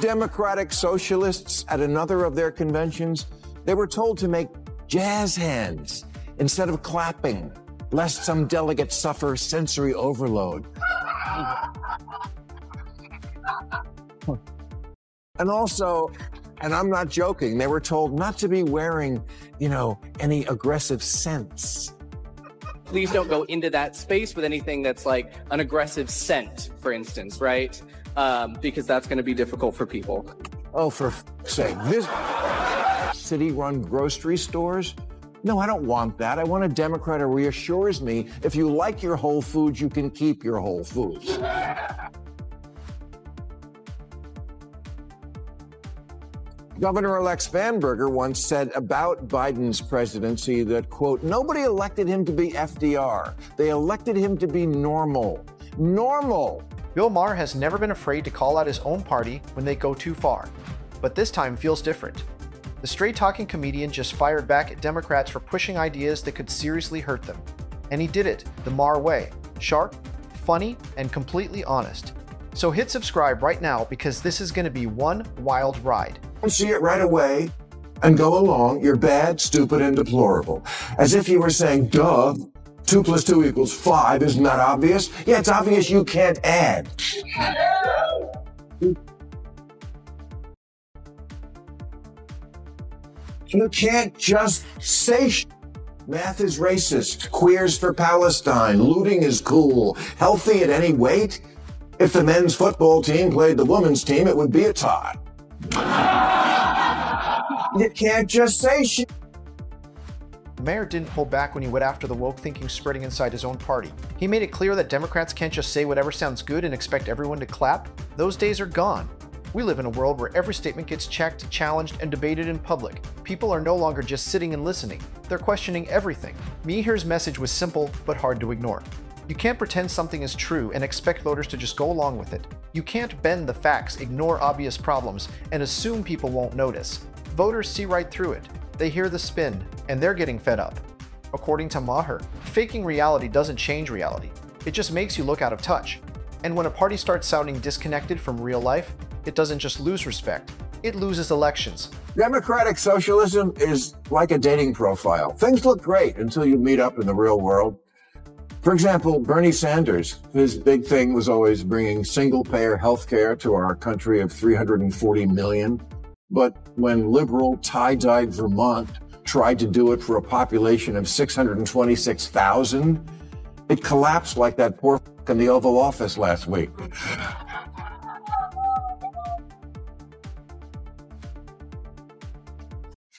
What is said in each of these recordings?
Democratic socialists at another of their conventions, they were told to make jazz hands instead of clapping, lest some delegates suffer sensory overload. And also, and I'm not joking, they were told not to be wearing, any aggressive scents. Please don't go into that space with anything that's like an aggressive scent, for instance, right? Because that's going to be difficult for people. Oh, for f***'s sake. This city-run grocery stores? No, I don't want that. I want a Democrat who reassures me if you like your Whole Foods, you can keep your Whole Foods. Governor-elect Spanberger once said about Biden's presidency that, quote, nobody elected him to be FDR. They elected him to be normal. Normal. Bill Maher has never been afraid to call out his own party when they go too far, but this time feels different. The straight-talking comedian just fired back at Democrats for pushing ideas that could seriously hurt them. And he did it the Maher way. Sharp, funny, and completely honest. So hit subscribe right now because this is going to be one wild ride. See it right away and go along. You're bad, stupid, and deplorable. As if you were saying, duh, 2 + 2 = 5. Isn't that obvious? Yeah, it's obvious you can't add. You can't just say math is racist, queers for Palestine, looting is cool, healthy at any weight. If the men's football team played the women's team, it would be a tie. You can't just say shit. Maher didn't hold back when he went after the woke thinking spreading inside his own party. He made it clear that Democrats can't just say whatever sounds good and expect everyone to clap. Those days are gone. We live in a world where every statement gets checked, challenged, and debated in public. People are no longer just sitting and listening. They're questioning everything. Maher's message was simple but hard to ignore. You can't pretend something is true and expect voters to just go along with it. You can't bend the facts, ignore obvious problems, and assume people won't notice. Voters see right through it. They hear the spin, and they're getting fed up. According to Maher, faking reality doesn't change reality. It just makes you look out of touch. And when a party starts sounding disconnected from real life, it doesn't just lose respect, it loses elections. Democratic socialism is like a dating profile. Things look great until you meet up in the real world. For example, Bernie Sanders, his big thing was always bringing single-payer health care to our country of 340 million. But when liberal tie-dyed Vermont tried to do it for a population of 626,000, it collapsed like that poor f*** in the Oval Office last week.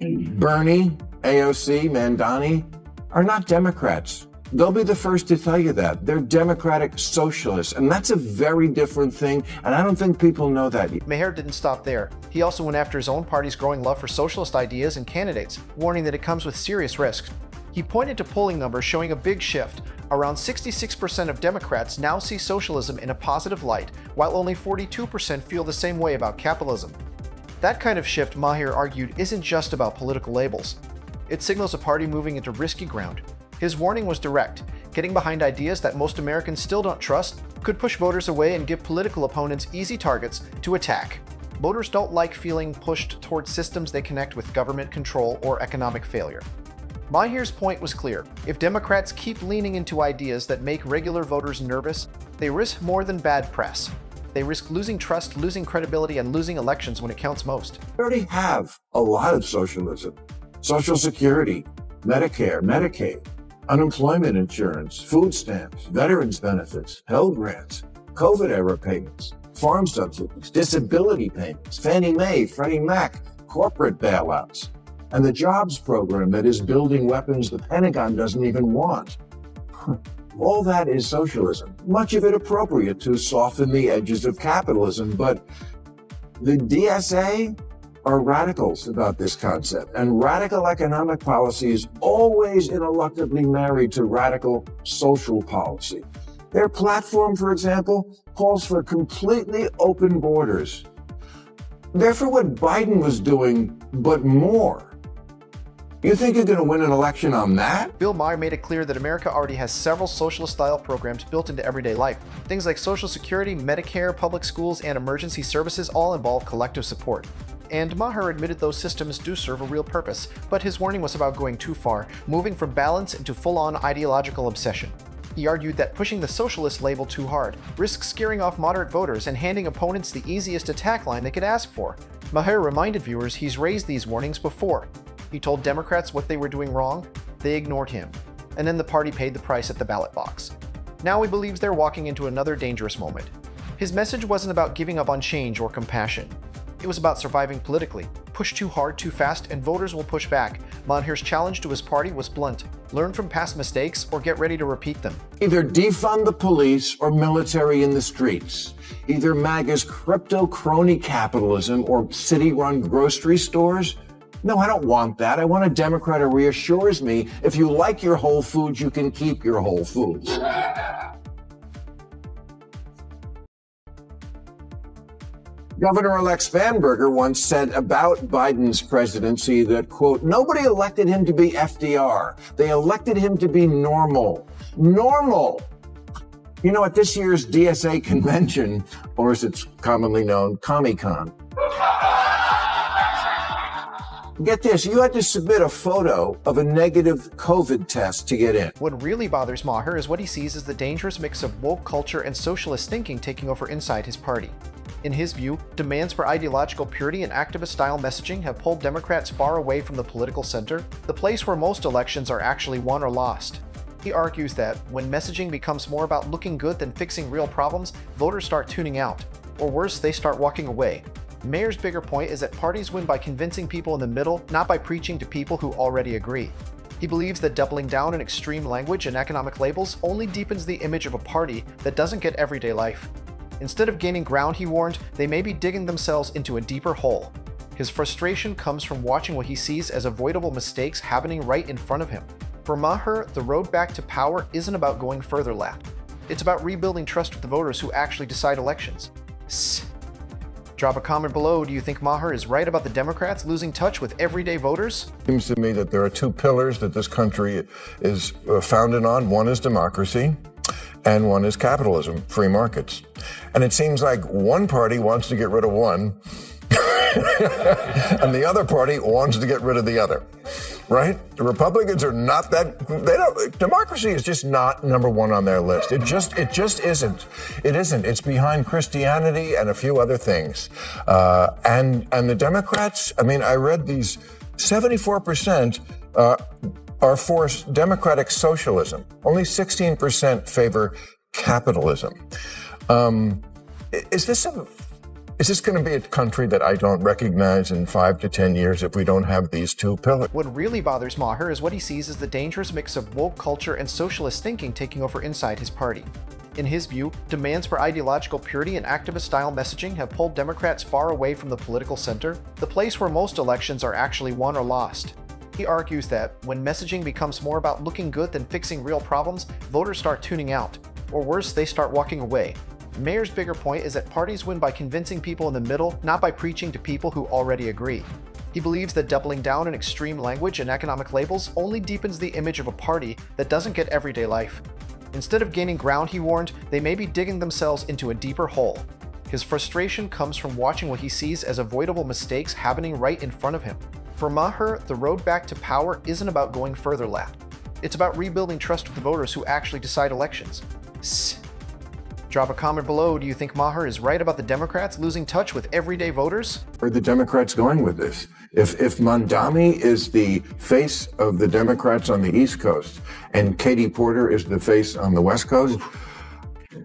Bernie, AOC, Mamdani are not Democrats. They'll be the first to tell you that. They're democratic socialists, and that's a very different thing, and I don't think people know that yet. Maher didn't stop there. He also went after his own party's growing love for socialist ideas and candidates, warning that it comes with serious risks. He pointed to polling numbers showing a big shift. Around 66% of Democrats now see socialism in a positive light, while only 42% feel the same way about capitalism. That kind of shift, Maher argued, isn't just about political labels. It signals a party moving into risky ground. His warning was direct. Getting behind ideas that most Americans still don't trust could push voters away and give political opponents easy targets to attack. Voters don't like feeling pushed towards systems they connect with government control or economic failure. Maher's point was clear. If Democrats keep leaning into ideas that make regular voters nervous, they risk more than bad press. They risk losing trust, losing credibility, and losing elections when it counts most. We already have a lot of socialism. Social Security, Medicare, Medicaid, unemployment insurance, food stamps, veterans benefits, Pell Grants, COVID-era payments, farm subsidies, disability payments, Fannie Mae, Freddie Mac, corporate bailouts, and the jobs program that is building weapons the Pentagon doesn't even want. All that is socialism, much of it appropriate to soften the edges of capitalism, but the DSA are radicals about this concept, and radical economic policy is always ineluctably married to radical social policy. Their platform, for example, calls for completely open borders. They're for what Biden was doing, but more. You think you're going to win an election on that? Bill Maher made it clear that America already has several socialist-style programs built into everyday life. Things like Social Security, Medicare, public schools, and emergency services all involve collective support. And Maher admitted those systems do serve a real purpose, but his warning was about going too far, moving from balance into full-on ideological obsession. He argued that pushing the socialist label too hard risks scaring off moderate voters and handing opponents the easiest attack line they could ask for. Maher reminded viewers he's raised these warnings before. He told Democrats what they were doing wrong, they ignored him, and then the party paid the price at the ballot box. Now he believes they're walking into another dangerous moment. His message wasn't about giving up on change or compassion. It was about surviving politically. Push too hard, too fast, and voters will push back. Maher's challenge to his party was blunt. Learn from past mistakes or get ready to repeat them. Either defund the police or military in the streets. Either MAGA's crypto crony capitalism or city-run grocery stores. No, I don't want that. I want a Democrat who reassures me if you like your Whole Foods, you can keep your Whole Foods. Governor-elect Spanberger once said about Biden's presidency that, quote, nobody elected him to be FDR. They elected him to be normal. Normal. You know, at this year's DSA convention, or as it's commonly known, Comic-Con, get this, you had to submit a photo of a negative COVID test to get in. What really bothers Maher is what he sees as the dangerous mix of woke culture and socialist thinking taking over inside his party. In his view, demands for ideological purity and activist-style messaging have pulled Democrats far away from the political center, the place where most elections are actually won or lost. He argues that when messaging becomes more about looking good than fixing real problems, voters start tuning out, or worse, they start walking away. Maher's bigger point is that parties win by convincing people in the middle, not by preaching to people who already agree. He believes that doubling down on extreme language and economic labels only deepens the image of a party that doesn't get everyday life. Instead of gaining ground, he warned, they may be digging themselves into a deeper hole. His frustration comes from watching what he sees as avoidable mistakes happening right in front of him. For Maher, the road back to power isn't about going further left. It's about rebuilding trust with the voters who actually decide elections. Drop a comment below. Do you think Maher is right about the Democrats losing touch with everyday voters? Seems to me that there are two pillars that this country is founded on. One is democracy, and one is capitalism, free markets. And it seems like one party wants to get rid of one, and the other party wants to get rid of the other, right? The Republicans are not that, democracy is just not number one on their list. It just isn't. It isn't. It's behind Christianity and a few other things. And the Democrats, I mean, I read these 74%, are for democratic socialism. Only 16% favor capitalism. Is this going to be a country that I don't recognize in 5 to 10 years if we don't have these two pillars? What really bothers Maher is what he sees as the dangerous mix of woke culture and socialist thinking taking over inside his party. In his view, demands for ideological purity and activist-style messaging have pulled Democrats far away from the political center, the place where most elections are actually won or lost. He argues that when messaging becomes more about looking good than fixing real problems, voters start tuning out, or worse, they start walking away. Maher's bigger point is that parties win by convincing people in the middle, not by preaching to people who already agree. He believes that doubling down on extreme language and economic labels only deepens the image of a party that doesn't get everyday life. Instead of gaining ground, he warned, they may be digging themselves into a deeper hole. His frustration comes from watching what he sees as avoidable mistakes happening right in front of him. For Maher, the road back to power isn't about going further left. It's about rebuilding trust with the voters who actually decide elections. Drop a comment below. Do you think Maher is right about the Democrats losing touch with everyday voters? Where are the Democrats going with this? If Mamdani is the face of the Democrats on the East Coast and Katie Porter is the face on the West Coast,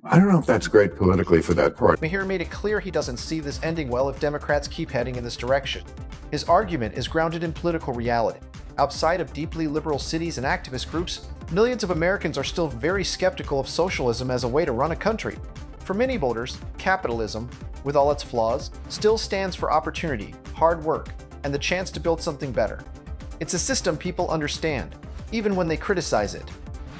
I don't know if that's great politically for that party. Maher made it clear he doesn't see this ending well if Democrats keep heading in this direction. His argument is grounded in political reality. Outside of deeply liberal cities and activist groups, millions of Americans are still very skeptical of socialism as a way to run a country. For many voters, capitalism, with all its flaws, still stands for opportunity, hard work, and the chance to build something better. It's a system people understand, even when they criticize it.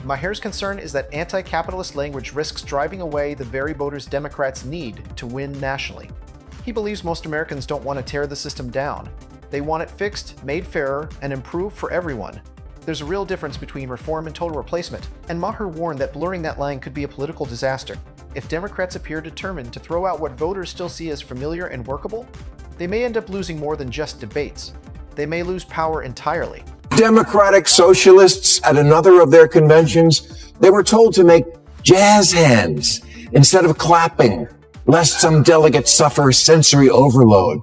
Maher's concern is that anti-capitalist language risks driving away the very voters Democrats need to win nationally. He believes most Americans don't want to tear the system down. They want it fixed, made fairer, and improved for everyone. There's a real difference between reform and total replacement, and Maher warned that blurring that line could be a political disaster. If Democrats appear determined to throw out what voters still see as familiar and workable, they may end up losing more than just debates. They may lose power entirely. Democratic socialists at another of their conventions, they were told to make jazz hands instead of clapping, lest some delegates suffer sensory overload.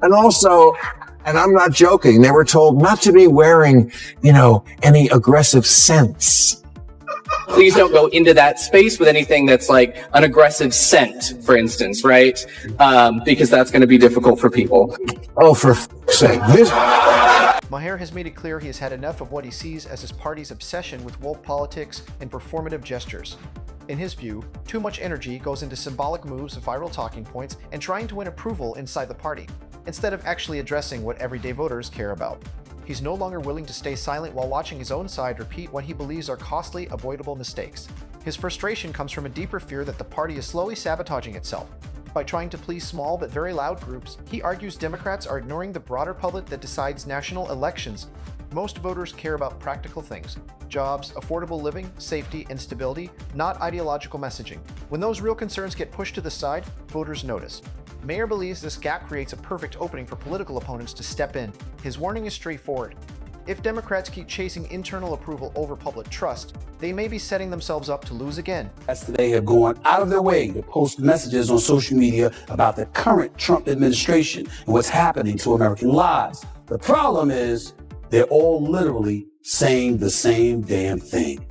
And also, and I'm not joking, they were told not to be wearing, any aggressive scents. Please don't go into that space with anything that's like an aggressive scent, for instance, right? Because that's going to be difficult for people. Oh, for f***'s sake. Maher has made it clear he has had enough of what he sees as his party's obsession with woke politics and performative gestures. In his view, too much energy goes into symbolic moves, viral talking points, and trying to win approval inside the party, instead of actually addressing what everyday voters care about. He's no longer willing to stay silent while watching his own side repeat what he believes are costly, avoidable mistakes. His frustration comes from a deeper fear that the party is slowly sabotaging itself. By trying to please small but very loud groups, he argues Democrats are ignoring the broader public that decides national elections. Most voters care about practical things: jobs, affordable living, safety, and stability, not ideological messaging. When those real concerns get pushed to the side, voters notice. Maher believes this gap creates a perfect opening for political opponents to step in. His warning is straightforward. If Democrats keep chasing internal approval over public trust, they may be setting themselves up to lose again. They have gone out of their way to post messages on social media about the current Trump administration and what's happening to American lives. The problem is they're all literally saying the same damn thing.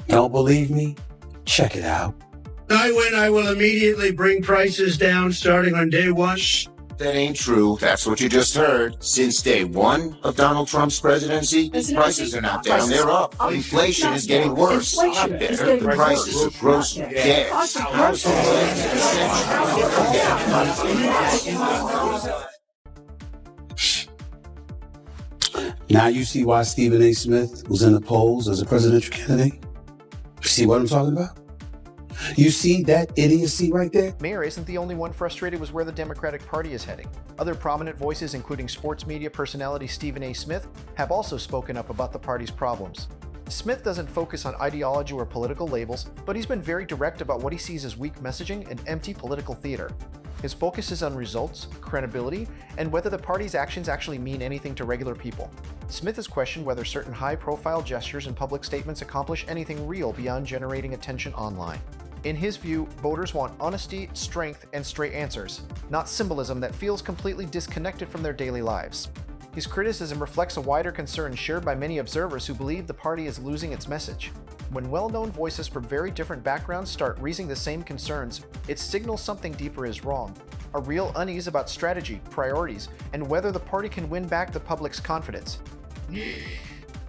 Don't believe me? Check it out. I win, I will immediately bring prices down starting on day one. That ain't true. That's what you just heard. Since day one of Donald Trump's presidency, prices are not down, they're up. Inflation is getting worse. The prices of gross gas. Now you see why Stephen A. Smith was in the polls as a presidential candidate? See what I'm talking about? You see that idiocy right there? Maher isn't the only one frustrated with where the Democratic Party is heading. Other prominent voices, including sports media personality Stephen A. Smith, have also spoken up about the party's problems. Smith doesn't focus on ideology or political labels, but he's been very direct about what he sees as weak messaging and empty political theater. His focus is on results, credibility, and whether the party's actions actually mean anything to regular people. Smith has questioned whether certain high-profile gestures and public statements accomplish anything real beyond generating attention online. In his view, voters want honesty, strength, and straight answers, not symbolism that feels completely disconnected from their daily lives. His criticism reflects a wider concern shared by many observers who believe the party is losing its message. When well-known voices from very different backgrounds start raising the same concerns, it signals something deeper is wrong. A real unease about strategy, priorities, and whether the party can win back the public's confidence.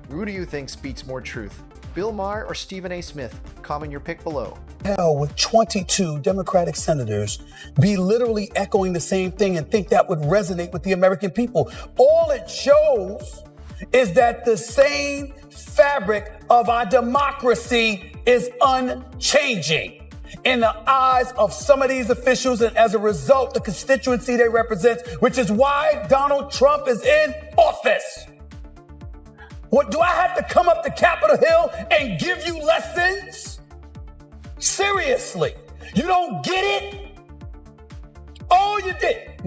Who do you think speaks more truth? Bill Maher or Stephen A. Smith? Comment your pick below. Hell, with 22 Democratic senators be literally echoing the same thing and think that would resonate with the American people. All it shows is that the same fabric of our democracy is unchanging in the eyes of some of these officials, and as a result, the constituency they represent, which is why Donald Trump is in office. What, do I have to come up to Capitol Hill and give you lessons? Seriously, you don't get it? Oh, you did.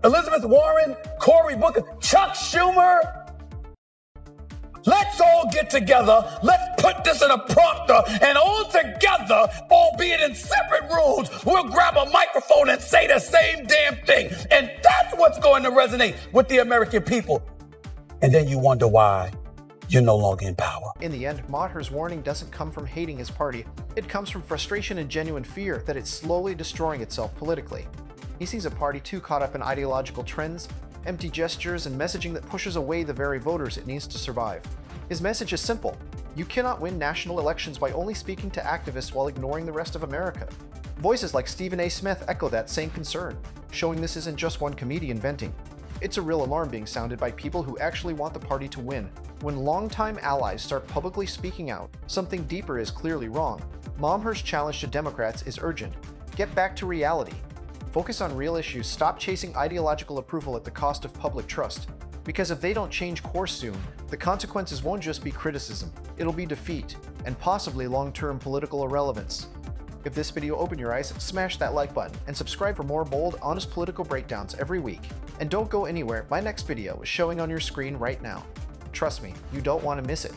Elizabeth Warren, Cory Booker, Chuck Schumer. Let's all get together. Let's put this in a prompter, and all together, albeit in separate rooms, we'll grab a microphone and say the same damn thing. And that's what's going to resonate with the American people. And then you wonder why you're no longer in power. In the end, Maher's warning doesn't come from hating his party. It comes from frustration and genuine fear that it's slowly destroying itself politically. He sees a party too caught up in ideological trends, empty gestures, and messaging that pushes away the very voters it needs to survive. His message is simple. You cannot win national elections by only speaking to activists while ignoring the rest of America. Voices like Stephen A. Smith echo that same concern, showing this isn't just one comedian venting. It's a real alarm being sounded by people who actually want the party to win. When longtime allies start publicly speaking out, something deeper is clearly wrong. Maher's challenge to Democrats is urgent. Get back to reality. Focus on real issues. Stop chasing ideological approval at the cost of public trust. Because if they don't change course soon, the consequences won't just be criticism, it'll be defeat, and possibly long-term political irrelevance. If this video opened your eyes, smash that like button and subscribe for more bold, honest political breakdowns every week. And don't go anywhere, my next video is showing on your screen right now. Trust me, you don't want to miss it.